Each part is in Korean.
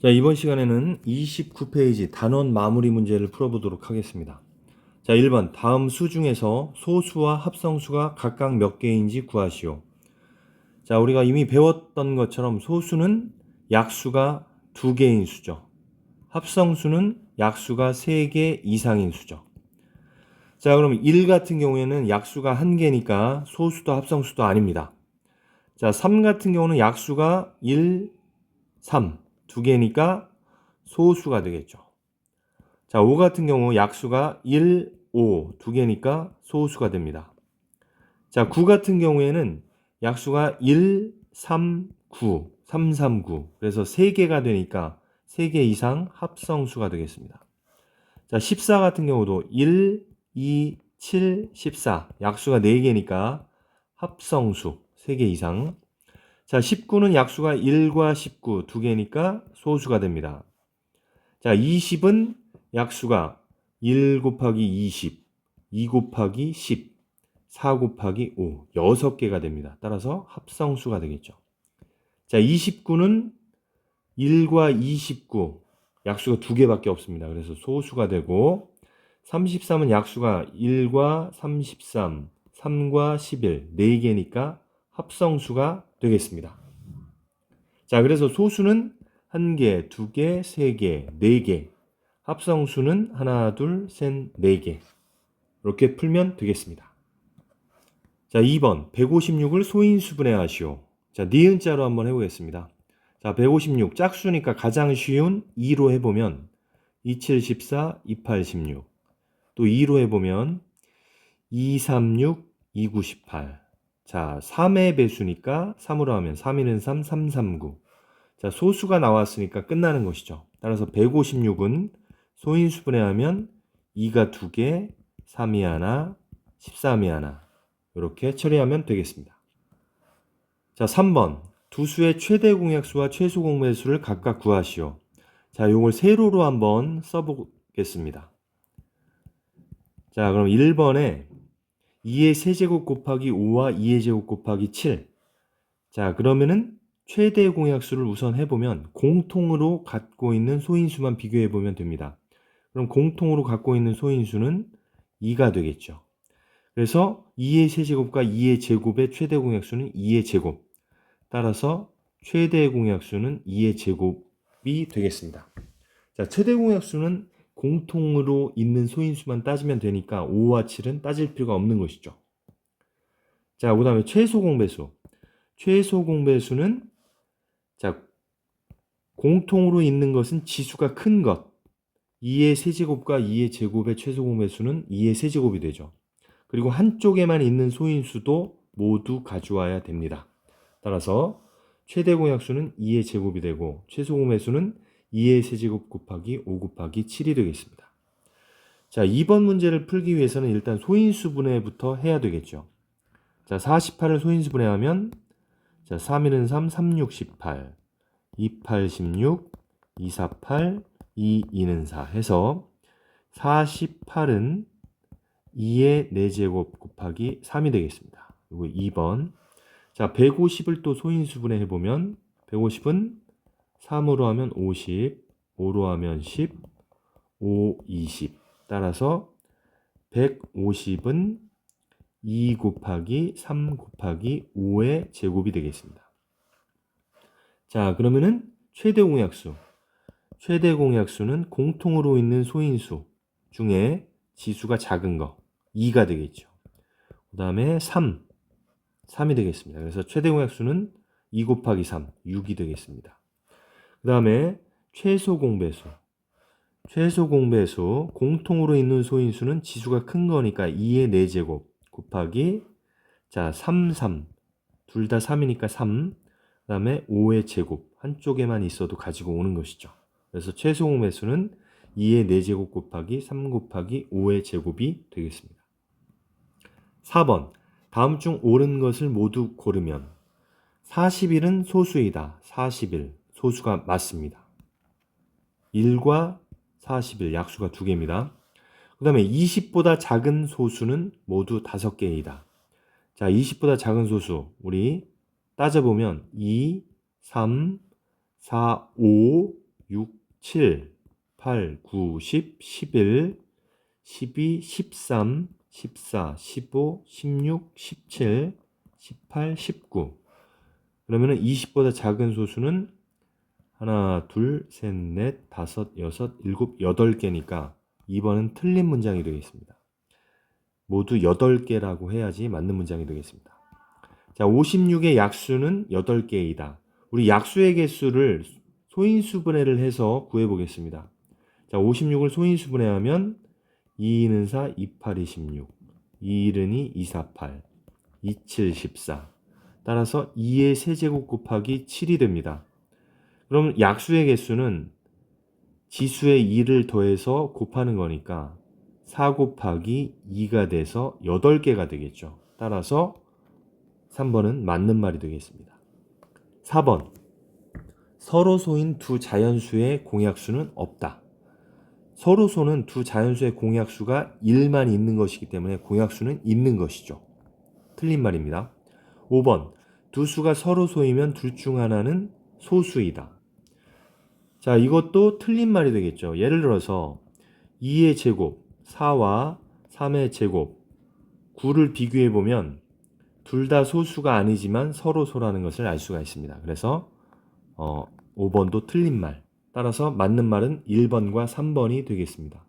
자, 이번 시간에는 29페이지 단원 마무리 문제를 풀어보도록 하겠습니다. 자, 1번 다음 수 중에서 소수와 합성수가 각각 몇 개인지 구하시오. 자, 우리가 이미 배웠던 것처럼 소수는 약수가 2개인 수죠. 합성수는 약수가 3개 이상인 수죠. 자, 그럼 1 같은 경우에는 약수가 1개니까 소수도 합성수도 아닙니다. 자, 3 같은 경우는 약수가 1, 3, 2개니까 소수가 되겠죠. 자, 5 같은 경우 약수가 1, 5, 2개니까 소수가 됩니다. 자, 9 같은 경우에는 약수가 1, 3, 9, 3, 3, 9. 그래서 3개가 되니까 3개 이상 합성수가 되겠습니다. 자, 14 같은 경우도 1, 2, 7, 14. 약수가 4개니까 합성수 3개 이상. 자, 19는 약수가 1과 19, 2개니까 소수가 됩니다. 자, 20은 약수가 1 곱하기 20, 2 곱하기 10, 4 곱하기 5, 6개가 됩니다. 따라서 합성수가 되겠죠. 자, 29는 1과 29, 약수가 2개밖에 없습니다. 그래서 소수가 되고, 33은 약수가 1과 33, 3과 11, 4개니까 합성수가 되겠습니다. 자, 그래서 소수는 1개, 2개, 3개, 4개, 합성수는 하나, 둘, 셋, 4개. 이렇게 풀면 되겠습니다. 자, 2번 156을 소인수분해 하시오. 자, 니은자로 한번 해보겠습니다. 자, 156 짝수니까 가장 쉬운 2로 해보면 27, 14, 28, 16. 또 2로 해보면 2, 36, 29, 18. 자, 3의 배수니까 3으로 하면 3, 2는 3, 3, 3, 9. 자, 소수가 나왔으니까 끝나는 것이죠. 따라서 156은 소인수분해 하면 2가 2개, 3이 하나, 13이 하나. 이렇게 처리하면 되겠습니다. 자, 3번. 두 수의 최대 공약수와 최소 공배수를 각각 구하시오. 자, 요걸 세로로 한번 써보겠습니다. 자, 그럼 1번에 2의 세제곱 곱하기 5와 2의 제곱 곱하기 7. 자, 그러면은 최대 공약수를 우선 해보면 공통으로 갖고 있는 소인수만 비교해보면 됩니다. 그럼 공통으로 갖고 있는 소인수는 2가 되겠죠. 그래서 2의 세제곱과 2의 제곱의 최대 공약수는 2의 제곱. 따라서 최대 공약수는 2의 제곱이 되겠습니다. 자, 최대 공약수는 공통으로 있는 소인수만 따지면 되니까 5와 7은 따질 필요가 없는 것이죠. 자, 그 다음에 최소 공배수. 최소 공배수는 자, 공통으로 있는 것은 지수가 큰 것. 2의 세제곱과 2의 제곱의 최소 공배수는 2의 세제곱이 되죠. 그리고 한쪽에만 있는 소인수도 모두 가져와야 됩니다. 따라서 최대 공약수는 2의 제곱이 되고 최소 공배수는 2의 세제곱 곱하기 5 곱하기 7이 되겠습니다. 자, 2번 문제를 풀기 위해서는 일단 소인수 분해부터 해야 되겠죠. 자, 48을 소인수 분해하면 자, 3, 1은 3, 3, 6, 18, 2, 8, 16, 2, 4, 8, 2, 2는 4 해서 48은 2의 4제곱 곱하기 3이 되겠습니다. 그리고 2번. 자, 150을 또 소인수분해 해보면 150은 3으로 하면 50, 5로 하면 10, 5, 20. 따라서 150은 2 곱하기 3 곱하기 5의 제곱이 되겠습니다. 자, 그러면은 최대 공약수. 최대 공약수는 공통으로 있는 소인수 중에 지수가 작은 거 2가 되겠죠. 그 다음에 3이 되겠습니다. 그래서 최대 공약수는 2 곱하기 3, 6이 되겠습니다. 그 다음에 최소 공배수. 최소 공배수, 공통으로 있는 소인수는 지수가 큰 거니까 2의 4제곱 곱하기 자, 3, 3. 둘 다 3이니까 3. 그 다음에 5의 제곱. 한쪽에만 있어도 가지고 오는 것이죠. 그래서 최소 공배수는 2의 4제곱 곱하기 3 곱하기 5의 제곱이 되겠습니다. 4번. 다음 중 옳은 것을 모두 고르면 40일은 소수이다. 40일. 소수가 맞습니다. 1과 40일. 약수가 2개입니다. 그 다음에 20보다 작은 소수는 모두 5개이다. 자, 20보다 작은 소수. 우리 따져보면 2, 3, 4, 5, 6, 7, 8, 9, 10, 11, 12, 13, 14, 15, 16, 17, 18, 19. 그러면은 20보다 작은 소수는 하나, 둘, 셋, 넷, 다섯, 여섯, 일곱, 8개니까 2번은 틀린 문장이 되겠습니다. 모두 8개라고 해야지 맞는 문장이 되겠습니다. 자, 56의 약수는 8개이다. 우리 약수의 개수를 소인수분해를 해서 구해보겠습니다. 자, 56을 소인수분해하면 2, 2는 4, 2, 8, 26, 2, 1은 2, 2, 4, 8, 2, 7, 14. 따라서 2의 세제곱 곱하기 7이 됩니다. 그럼 약수의 개수는 지수의 2를 더해서 곱하는 거니까 4 곱하기 2가 돼서 8개가 되겠죠. 따라서 3번은 맞는 말이 되겠습니다. 4번. 서로 소인 두 자연수의 공약수는 없다. 서로 소는 두 자연수의 공약수가 1만 있는 것이기 때문에 공약수는 있는 것이죠. 틀린 말입니다. 5번. 두 수가 서로 소이면 둘 중 하나는 소수이다. 자, 이것도 틀린 말이 되겠죠. 예를 들어서 2의 제곱, 4와 3의 제곱, 9를 비교해 보면 둘 다 소수가 아니지만 서로 소라는 것을 알 수가 있습니다. 그래서 5번도 틀린 말. 따라서 맞는 말은 1번과 3번이 되겠습니다.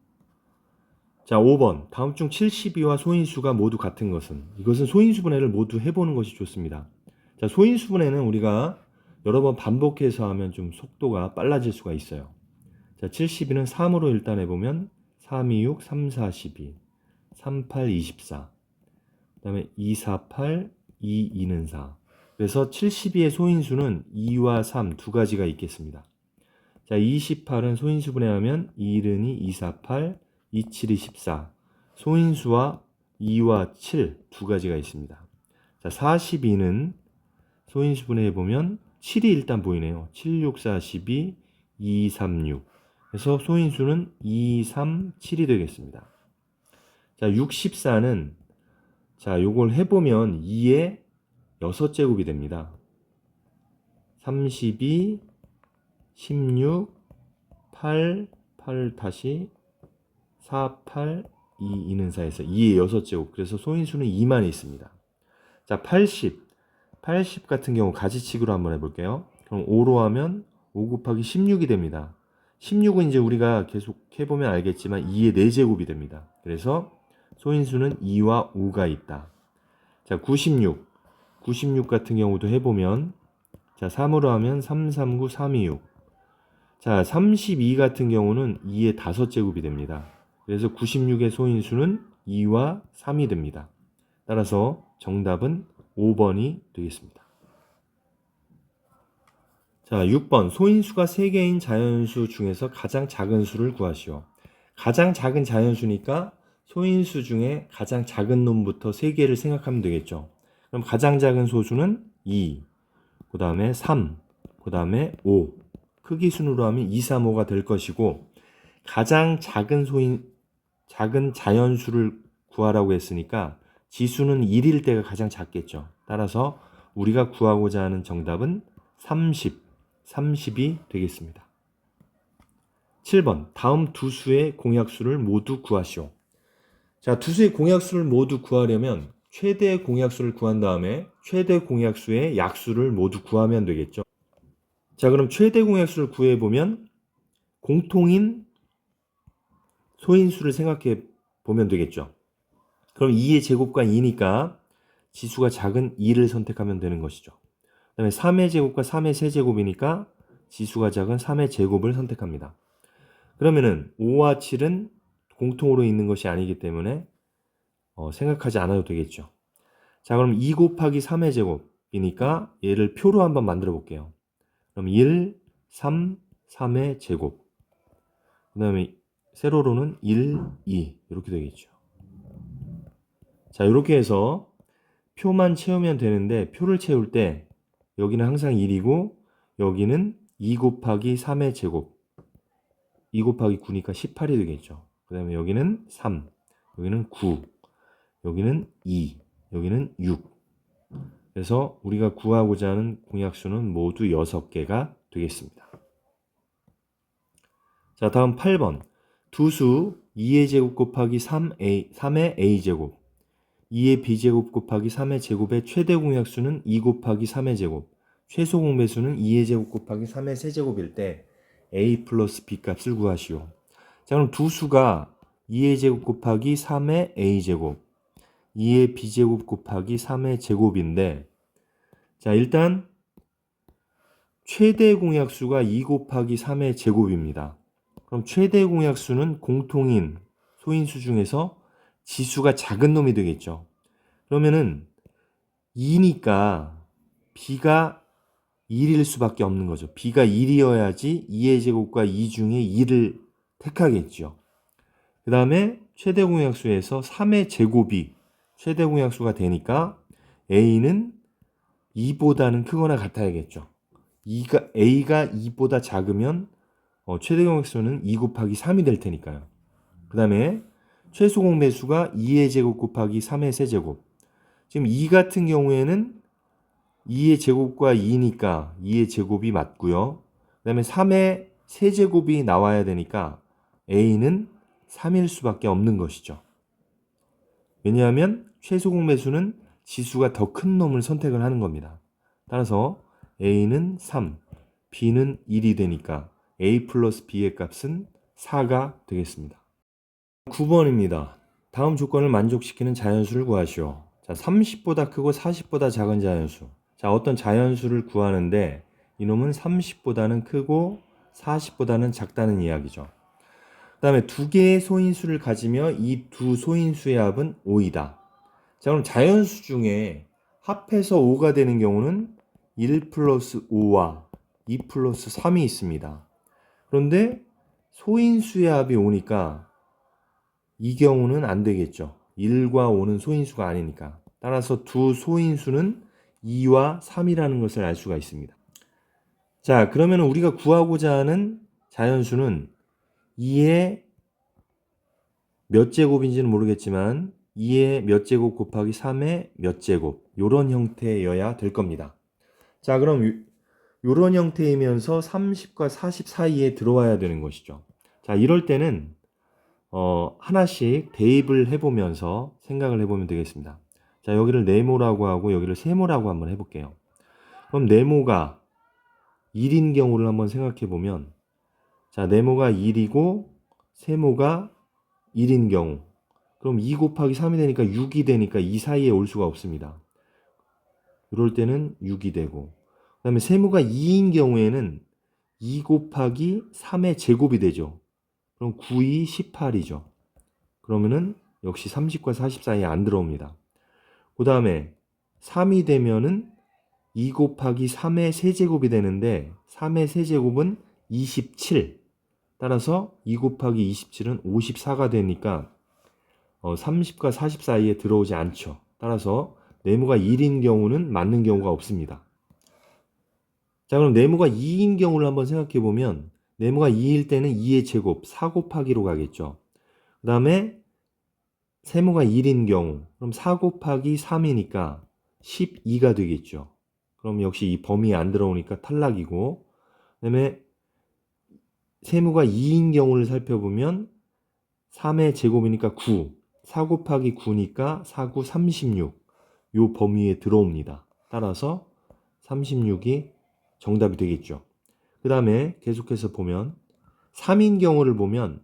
자, 5번. 다음 중 72와 소인수가 모두 같은 것은? 이것은 소인수분해를 모두 해보는 것이 좋습니다. 자, 소인수분해는 우리가 여러 번 반복해서 하면 좀 속도가 빨라질 수가 있어요. 자, 72는 3으로 일단 해보면 3, 2, 6, 3, 4, 12, 3, 8, 24. 그 다음에 2, 4, 8, 2, 2는 4. 그래서 72의 소인수는 2와 3 두 가지가 있겠습니다. 자, 28은 소인수분해하면 2, 1은 2, 2, 4, 8, 2, 7, 2, 14. 소인수와 2와 7 두 가지가 있습니다. 자, 42는 소인수분해해보면 7이 일단 보이네요. 7, 6, 4, 12, 2, 3, 6. 그래서 소인수는 2, 3, 7이 되겠습니다. 자, 64는 자, 요걸 해보면 2의 6제곱이 됩니다. 32, 16, 8, 8 다시 4, 8, 2, 2는 4에서 2의 6제곱. 그래서 소인수는 2만 있습니다. 자, 80. 80 같은 경우 가지치기로 한번 해볼게요. 그럼 5로 하면 5 곱하기 16이 됩니다. 16은 이제 우리가 계속 해보면 알겠지만 2의 4제곱이 됩니다. 그래서 소인수는 2와 5가 있다. 자, 96. 96 같은 경우도 해보면 자, 3으로 하면 3, 3, 9, 3, 2, 6. 자, 32 같은 경우는 2의 5제곱이 됩니다. 그래서 96의 소인수는 2와 3이 됩니다. 따라서 정답은 5번이 되겠습니다. 자, 6번. 소인수가 3개인 자연수 중에서 가장 작은 수를 구하시오. 가장 작은 자연수니까 소인수 중에 가장 작은 놈부터 3개를 생각하면 되겠죠. 그럼 가장 작은 소수는 2, 그 다음에 3, 그 다음에 5. 크기 순으로 하면 2, 3, 5가 될 것이고, 가장 작은 작은 자연수를 구하라고 했으니까 지수는 1일 때가 가장 작겠죠. 따라서 우리가 구하고자 하는 정답은 30이 되겠습니다. 7번. 다음 두 수의 공약수를 모두 구하시오. 자, 두 수의 공약수를 모두 구하려면 최대 공약수를 구한 다음에 최대 공약수의 약수를 모두 구하면 되겠죠. 자, 그럼 최대 공약수를 구해보면 공통인 소인수를 생각해 보면 되겠죠. 그럼 2의 제곱과 2니까 지수가 작은 2를 선택하면 되는 것이죠. 그 다음에 3의 제곱과 3의 세제곱이니까 지수가 작은 3의 제곱을 선택합니다. 그러면은 5와 7은 공통으로 있는 것이 아니기 때문에 생각하지 않아도 되겠죠. 자, 그럼 2 곱하기 3의 제곱이니까 얘를 표로 한번 만들어 볼게요. 그럼 1, 3, 3의 제곱. 그 다음에 세로로는 1, 2 이렇게 되겠죠. 자, 이렇게 해서 표만 채우면 되는데 표를 채울 때 여기는 항상 1이고 여기는 2 곱하기 3의 제곱. 2 곱하기 9니까 18이 되겠죠. 그 다음에 여기는 3, 여기는 9, 여기는 2, 여기는 6. 그래서 우리가 구하고자 하는 공약수는 모두 6개가 되겠습니다. 자, 다음 8번. 두수 2의 제곱 곱하기 3의 a제곱, 2의 b제곱 곱하기 3의 제곱의 최대 공약수는 2 곱하기 3의 제곱, 최소 공배수는 2의 제곱 곱하기 3의 세제곱일 때 a 플러스 b 값을 구하시오. 자, 그럼 두수가 2의 제곱 곱하기 3의 a제곱, 2의 b제곱 곱하기 3의 제곱인데, 자, 일단 최대 공약수가 2 곱하기 3의 제곱입니다. 그럼 최대 공약수는 공통인 소인수 중에서 지수가 작은 놈이 되겠죠. 그러면은 2니까 b가 1일 수밖에 없는 거죠. b가 1이어야지 2의 제곱과 2 중에 2를 택하겠죠. 그 다음에 최대 공약수에서 3의 제곱이 최대 공약수가 되니까 a는 2보다는 크거나 같아야겠죠. a가 2보다 작으면 최대 공약수는 2 곱하기 3이 될 테니까요. 그 다음에 최소 공배수가 2의 제곱 곱하기 3의 세제곱. 지금 2 같은 경우에는 2의 제곱과 2니까 2의 제곱이 맞고요. 그 다음에 3의 세제곱이 나와야 되니까 a는 3일 수밖에 없는 것이죠. 왜냐하면 최소 공배수는 지수가 더 큰 놈을 선택을 하는 겁니다. 따라서 a는 3, b는 1이 되니까 a 플러스 b의 값은 4가 되겠습니다. 9번입니다. 다음 조건을 만족시키는 자연수를 구하시오. 자, 30보다 크고 40보다 작은 자연수. 자, 어떤 자연수를 구하는데 이놈은 30보다는 크고 40보다는 작다는 이야기죠. 그 다음에 두 개의 소인수를 가지며 이 두 소인수의 합은 5이다. 자, 그럼 자연수 중에 합해서 5가 되는 경우는 1 플러스 5와 2 플러스 3이 있습니다. 그런데 소인수의 합이 5니까 이 경우는 안 되겠죠. 1과 5는 소인수가 아니니까. 따라서 두 소인수는 2와 3이라는 것을 알 수가 있습니다. 자, 그러면 우리가 구하고자 하는 자연수는 2의 몇 제곱인지는 모르겠지만 2의 몇 제곱 곱하기 3의 몇 제곱, 이런 형태여야 될 겁니다. 자, 그럼 이런 형태이면서 30과 40 사이에 들어와야 되는 것이죠. 자, 이럴 때는 하나씩 대입을 해보면서 생각을 해보면 되겠습니다. 자, 여기를 네모라고 하고 여기를 세모라고 한번 해볼게요. 그럼 네모가 1인 경우를 한번 생각해보면, 자, 네모가 1이고 세모가 1인 경우, 그럼 2 곱하기 3이 되니까 6이 되니까 이 사이에 올 수가 없습니다. 이럴 때는 6이 되고, 그 다음에 세모가 2인 경우에는 2 곱하기 3의 제곱이 되죠. 그럼 9, 2, 18이죠. 그러면은 역시 30과 40 사이에 안 들어옵니다. 그 다음에 3이 되면은 2 곱하기 3의 세제곱이 되는데 3의 세제곱은 27. 따라서 2 곱하기 27은 54가 되니까 30과 40 사이에 들어오지 않죠. 따라서 네모가 1인 경우는 맞는 경우가 없습니다. 자, 그럼 네모가 2인 경우를 한번 생각해 보면 네모가 2일 때는 2의 제곱 4 곱하기로 가겠죠. 그 다음에 세모가 1인 경우 그럼 4 곱하기 3이니까 12가 되겠죠. 그럼 역시 이 범위에 안 들어오니까 탈락이고, 그 다음에 세모가 2인 경우를 살펴보면 3의 제곱이니까 9, 4 곱하기 9니까 4, 9, 36. 요 범위에 들어옵니다. 따라서 36이 정답이 되겠죠. 그 다음에 계속해서 보면 3인 경우를 보면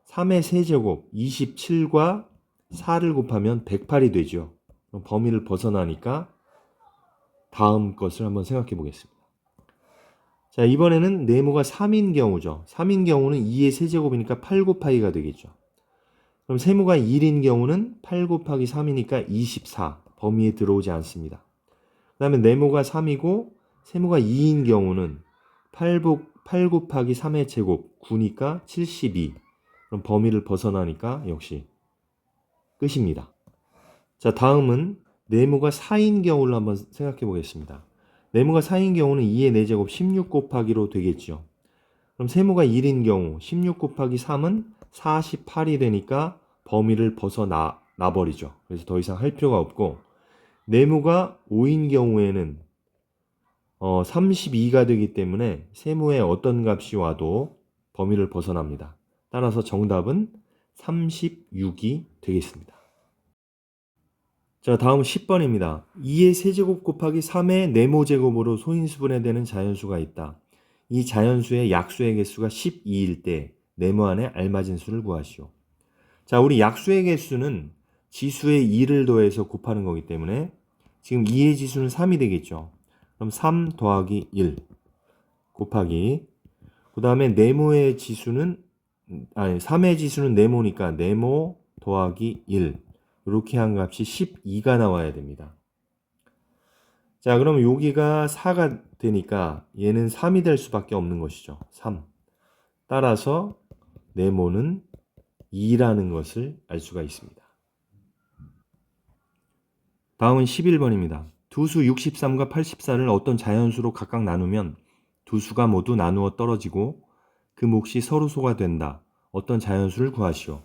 3의 세제곱 27과 4를 곱하면 108이 되죠. 그럼 범위를 벗어나니까 다음 것을 한번 생각해 보겠습니다. 자, 이번에는 네모가 3인 경우죠. 3인 경우는 2의 세제곱이니까 8 곱하기가 되겠죠. 그럼 세모가 1인 경우는 8 곱하기 3이니까 24. 범위에 들어오지 않습니다. 그 다음에 네모가 3이고 세모가 2인 경우는 8 곱하기 3의 제곱 9니까 72. 그럼 범위를 벗어나니까 역시 끝입니다. 자, 다음은 네모가 4인 경우를 한번 생각해 보겠습니다. 네모가 4인 경우는 2의 4제곱 16 곱하기로 되겠죠. 그럼 세모가 1인 경우 16 곱하기 3은 48이 되니까 범위를 벗어나 버리죠. 그래서 더 이상 할 필요가 없고, 네모가 5인 경우에는 32가 되기 때문에 세모에 어떤 값이 와도 범위를 벗어납니다. 따라서 정답은 36이 되겠습니다. 자, 다음 10번입니다. 2의 세제곱 곱하기 3의 네모제곱으로 소인수분해 되는 자연수가 있다. 이 자연수의 약수의 개수가 12일 때 네모 안에 알맞은 수를 구하시오. 자, 우리 약수의 개수는 지수에 2를 더해서 곱하는 거기 때문에 지금 2의 지수는 3이 되겠죠. 그럼 3 더하기 1 곱하기, 그 다음에 네모의 지수는, 3의 지수는 네모니까 네모 더하기 1, 이렇게 한 값이 12가 나와야 됩니다. 자, 그럼 여기가 4가 되니까 얘는 3이 될 수밖에 없는 것이죠. 3. 따라서 네모는 2라는 것을 알 수가 있습니다. 다음은 11번입니다. 두 수 63과 84를 어떤 자연수로 각각 나누면 두 수가 모두 나누어 떨어지고 그 몫이 서로 소가 된다. 어떤 자연수를 구하시오.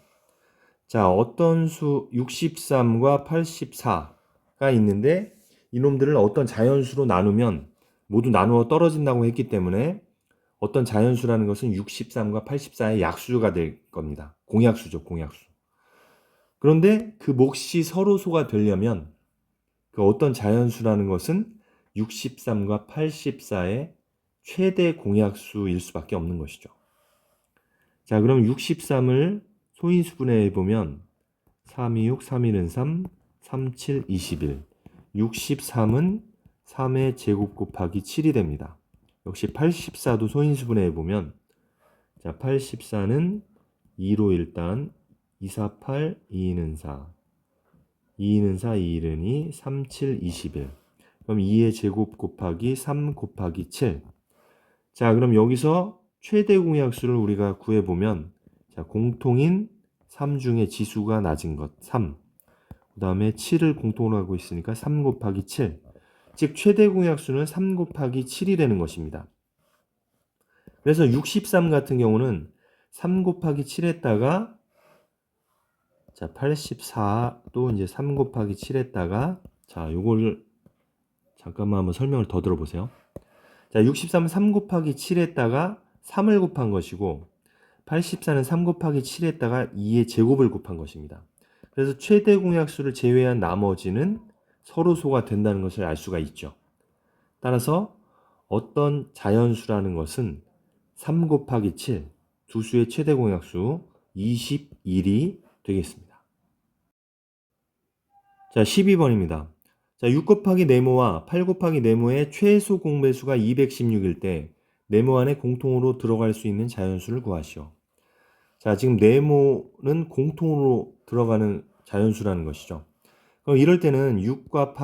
자, 어떤 수 63과 84가 있는데 이놈들을 어떤 자연수로 나누면 모두 나누어 떨어진다고 했기 때문에 어떤 자연수라는 것은 63과 84의 약수가 될 겁니다. 공약수죠, 공약수. 그런데 그 몫이 서로 소가 되려면 그 어떤 자연수라는 것은 63과 84의 최대 공약수일 수밖에 없는 것이죠. 자, 그럼 63을 소인수분해 보면 3, 2, 6, 3, 1은 3, 3, 7, 21. 63은 3의 제곱 곱하기 7이 됩니다. 역시 84도 소인수분해 보면, 자, 84는 2로 일단 2, 4, 8, 2, 2는 4. 2, 2는 4, 2, 1은 2, 3, 7, 21. 그럼 2의 제곱 곱하기 3 곱하기 7. 자, 그럼 여기서 최대 공약수를 우리가 구해보면, 자, 공통인 3 중에 지수가 낮은 것 3, 그 다음에 7을 공통으로 하고 있으니까 3 곱하기 7, 즉 최대 공약수는 3 곱하기 7이 되는 것입니다. 그래서 63 같은 경우는 3 곱하기 7에다가, 자, 84도 이제 3 곱하기 7에다가, 자, 요걸 잠깐만 한번 설명을 더 들어보세요. 자, 63은 3 곱하기 7에다가 3을 곱한 것이고 84는 3 곱하기 7에다가 2의 제곱을 곱한 것입니다. 그래서 최대 공약수를 제외한 나머지는 서로 소가 된다는 것을 알 수가 있죠. 따라서 어떤 자연수라는 것은 3 곱하기 7, 두 수의 최대 공약수 21이 되겠습니다. 자, 12번입니다. 자, 6 곱하기 네모와 8 곱하기 네모의 최소 공배수가 216일 때 네모 안에 공통으로 들어갈 수 있는 자연수를 구하시오. 자, 지금 네모는 공통으로 들어가는 자연수라는 것이죠. 그럼 이럴 때는 6과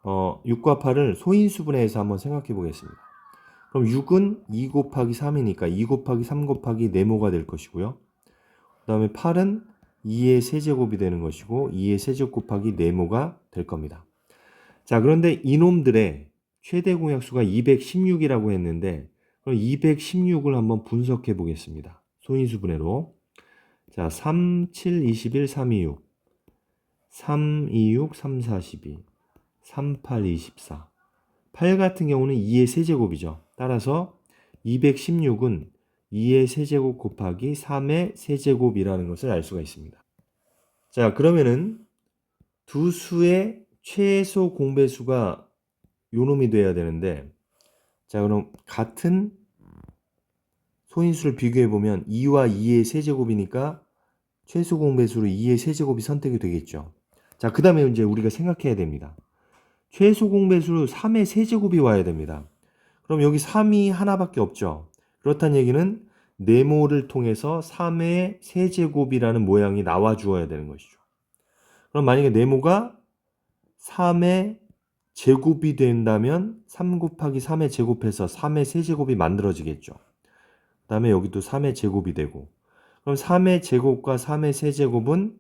8을 소인수분해해서 한번 생각해 보겠습니다. 그럼 6은 2 곱하기 3이니까 2 곱하기 3 곱하기 네모가 될 것이고요. 그 다음에 8은 2의 세제곱이 되는 것이고 2의 세제곱 곱하기 네모가 될 겁니다. 자, 그런데 이놈들의 최대 공약수가 216이라고 했는데 그럼 216을 한번 분석해 보겠습니다. 소인수분해로. 자, 3, 7, 21, 3, 2, 6. 3, 2, 6, 3, 4, 12. 3, 8, 24. 8 같은 경우는 2의 세제곱이죠. 따라서 216은 2의 세제곱 곱하기 3의 세제곱이라는 것을 알 수가 있습니다. 자, 그러면은 두 수의 최소 공배수가 요놈이 돼야 되는데, 자, 그럼 같은 소인수를 비교해 보면 2와 2의 세제곱이니까 최소 공배수로 2의 세제곱이 선택이 되겠죠. 자, 그 다음에 이제 우리가 생각해야 됩니다. 최소 공배수로 3의 세제곱이 와야 됩니다. 그럼 여기 3이 하나밖에 없죠. 그렇다는 얘기는 네모를 통해서 3의 세제곱이라는 모양이 나와 주어야 되는 것이죠. 그럼 만약에 네모가 3의 제곱이 된다면 3 곱하기 3의 제곱해서 3의 세제곱이 만들어지겠죠. 그 다음에 여기도 3의 제곱이 되고, 그럼 3의 제곱과 3의 세제곱은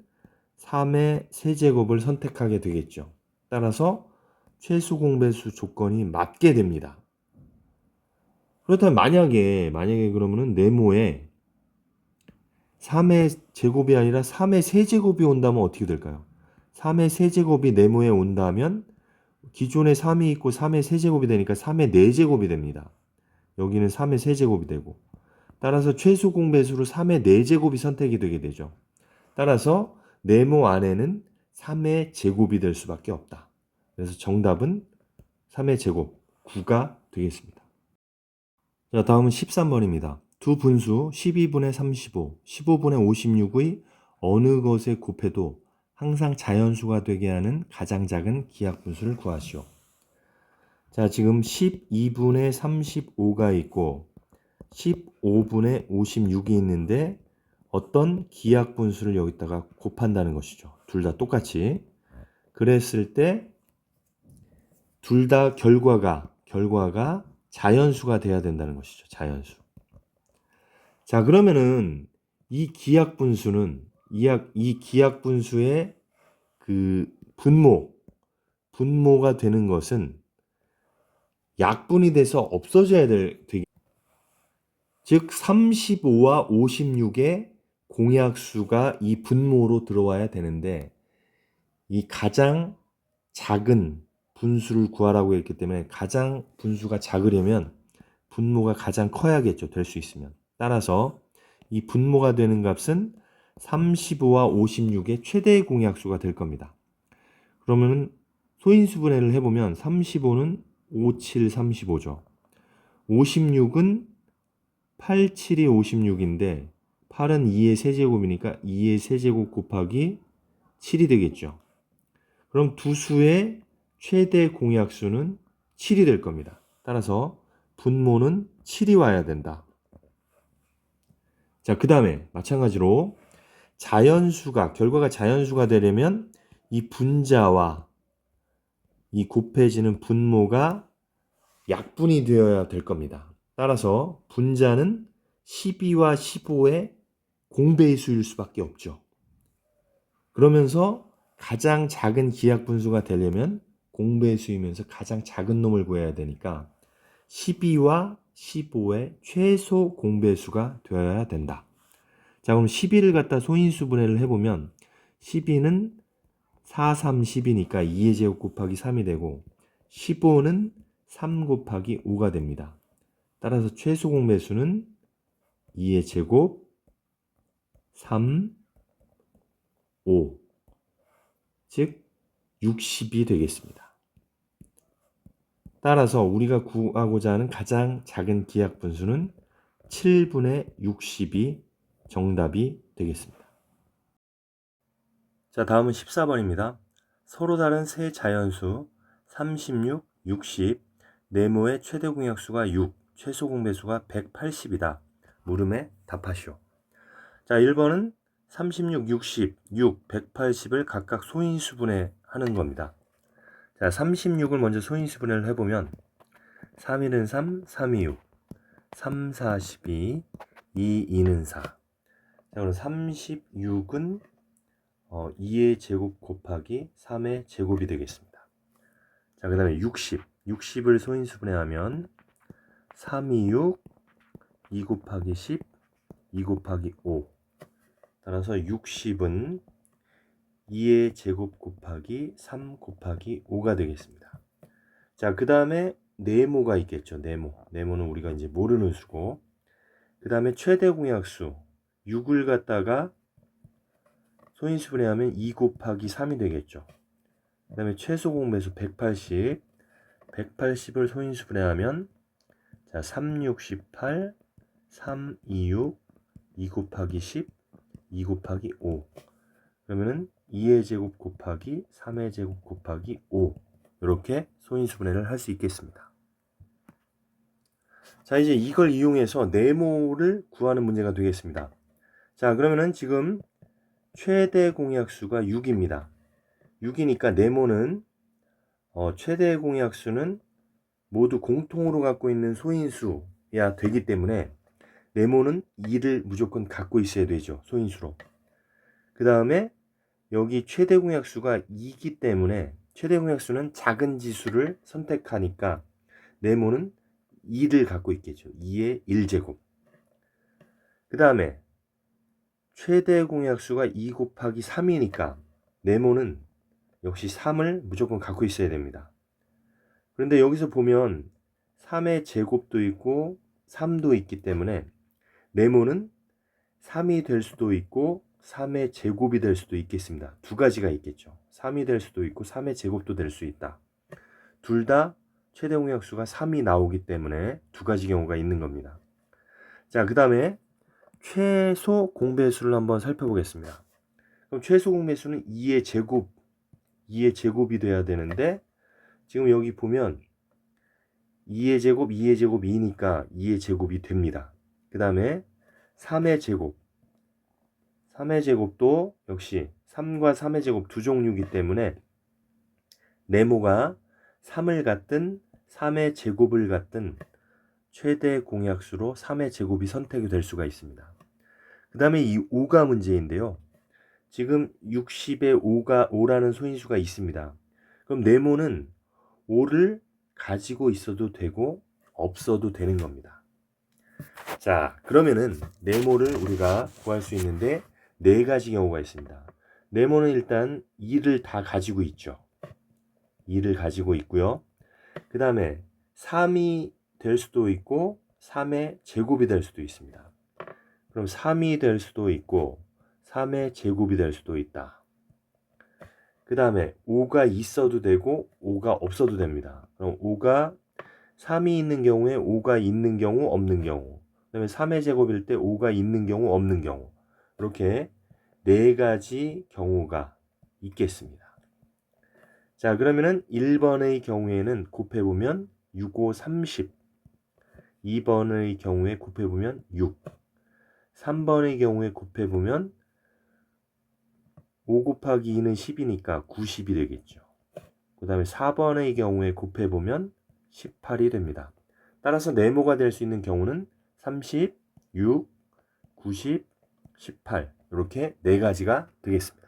3의 세제곱을 선택하게 되겠죠. 따라서 최소 공배수 조건이 맞게 됩니다. 그렇다면 만약에 그러면은 네모에 3의 제곱이 아니라 3의 세제곱이 온다면 어떻게 될까요? 3의 세제곱이 네모에 온다면 기존에 3이 있고 3의 세제곱이 되니까 3의 4제곱이 됩니다. 여기는 3의 세제곱이 되고, 따라서 최소 공배수로 3의 4제곱이 선택이 되게 되죠. 따라서 네모 안에는 3의 제곱이 될 수밖에 없다. 그래서 정답은 3의 제곱 9가 되겠습니다. 자, 다음은 13번입니다. 두 분수 12분의 35, 15분의 56의 어느 것에 곱해도 항상 자연수가 되게 하는 가장 작은 기하분수를 구하시오. 자, 지금 12분의 35가 있고 15분의 56이 있는데 어떤 기하분수를 여기다가 곱한다는 것이죠. 둘 다 똑같이. 그랬을 때 둘 다 결과가 자연수가 돼야 된다는 것이죠. 자연수. 자, 그러면은 이 기하분수는 이 기하분수의 그 분모가 되는 것은 약분이 돼서 없어져야 되기. 즉 35와 56의 공약수가 이 분모로 들어와야 되는데 이 가장 작은 분수를 구하라고 했기 때문에 가장 분수가 작으려면 분모가 가장 커야겠죠. 될 수 있으면. 따라서 이 분모가 되는 값은 35와 56의 최대 공약수가 될 겁니다. 그러면 소인수분해를 해보면 35는 5, 7, 35죠. 56은 8, 7이 56인데 8은 2의 세제곱이니까 2의 세제곱 곱하기 7이 되겠죠. 그럼 두 수의 최대 공약수는 7이 될 겁니다. 따라서 분모는 7이 와야 된다. 자, 그 다음에 마찬가지로 결과가 자연수가 되려면 이 분자와 이 곱해지는 분모가 약분이 되어야 될 겁니다. 따라서 분자는 12와 15의 공배수일 수밖에 없죠. 그러면서 가장 작은 기하분수가 되려면 공배수이면서 가장 작은 놈을 구해야 되니까 12와 15의 최소 공배수가 되어야 된다. 자, 그럼 12를 갖다 소인수분해를 해보면 12는 4, 3, 10이니까 2의 제곱 곱하기 3이 되고 15는 3 곱하기 5가 됩니다. 따라서 최소 공배수는 2의 제곱 3, 5, 즉 60이 되겠습니다. 따라서 우리가 구하고자 하는 가장 작은 기하분수는 7분의 60이 정답이 되겠습니다. 자, 다음은 14번입니다. 서로 다른 세 자연수 36, 60, 네모의 최대 공약수가 6, 최소 공배수가 180이다. 물음에 답하시오. 자, 1번은 36, 60, 6, 180을 각각 소인수분해 하는 겁니다. 자, 36을 먼저 소인수분해를 해보면 3, 1은 3, 3, 2, 6, 3, 4, 12, 2, 2는 4. 자, 그럼 36은 2의 제곱 곱하기 3의 제곱이 되겠습니다. 자, 그 다음에 60을 소인수분해하면 3, 2, 6, 2 곱하기 10, 2 곱하기 5. 따라서 60은 2의 제곱 곱하기 3 곱하기 5가 되겠습니다. 자, 그 다음에 네모가 있겠죠. 네모는 우리가 이제 모르는 수고. 그 다음에 최대 공약수 6을 갖다가 소인수분해하면 2 곱하기 3이 되겠죠. 그 다음에 최소 공배수 180을 소인수분해하면 자, 3, 6, 18, 3, 2, 6, 2 곱하기 10, 2 곱하기 5. 그러면은 2의 제곱 곱하기 3의 제곱 곱하기 5. 이렇게 소인수분해를 할 수 있겠습니다. 자, 이제 이걸 이용해서 네모를 구하는 문제가 되겠습니다. 자, 그러면은 지금 최대 공약수가 6입니다. 6이니까 네모는 최대 공약수는 모두 공통으로 갖고 있는 소인수야 되기 때문에 네모는 2를 무조건 갖고 있어야 되죠. 소인수로. 그 다음에 여기 최대 공약수가 2이기 때문에 최대 공약수는 작은 지수를 선택하니까 네모는 2를 갖고 있겠죠. 2의 1제곱. 그 다음에 최대 공약수가 2 곱하기 3이니까 네모는 역시 3을 무조건 갖고 있어야 됩니다. 그런데 여기서 보면 3의 제곱도 있고 3도 있기 때문에 네모는 3이 될 수도 있고 3의 제곱이 될 수도 있겠습니다. 두 가지가 있겠죠. 3이 될 수도 있고 3의 제곱도 될 수 있다. 둘 다 최대 공약수가 3이 나오기 때문에 두 가지 경우가 있는 겁니다. 자, 그 다음에 최소 공배수를 한번 살펴보겠습니다. 그럼 최소 공배수는 2의 제곱이 돼야 되는데 지금 여기 보면 2의 제곱, 2의 제곱 2니까 2의 제곱이 됩니다. 그 다음에 3의 제곱도 역시 3과 3의 제곱 두 종류이기 때문에 네모가 3을 갖든 3의 제곱을 갖든 최대 공약수로 3의 제곱이 선택이 될 수가 있습니다. 그 다음에 이 5가 문제인데요. 지금 60에 5라는 소인수가 있습니다. 그럼 네모는 5를 가지고 있어도 되고 없어도 되는 겁니다. 자, 그러면은 네모를 우리가 구할 수 있는데 네 가지 경우가 있습니다. 네모는 일단 2를 다 가지고 있죠. 2를 가지고 있고요. 그 다음에 3이 될 수도 있고 3의 제곱이 될 수도 있습니다. 그럼 3이 될 수도 있고 3의 제곱이 될 수도 있다. 그 다음에 5가 있어도 되고 5가 없어도 됩니다. 그럼 5가 3이 있는 경우에 5가 있는 경우 없는 경우, 그 다음에 3의 제곱일 때 5가 있는 경우 없는 경우, 이렇게 네 가지 경우가 있겠습니다. 자, 그러면은 1번의 경우에는 곱해보면 6, 5, 30, 2번의 경우에 곱해보면 6, 3번의 경우에 곱해보면 5 곱하기 2는 10이니까 90이 되겠죠. 그 다음에 4번의 경우에 곱해보면 18이 됩니다. 따라서 네모가 될 수 있는 경우는 30, 6, 90, 18 이렇게 네 가지가 되겠습니다.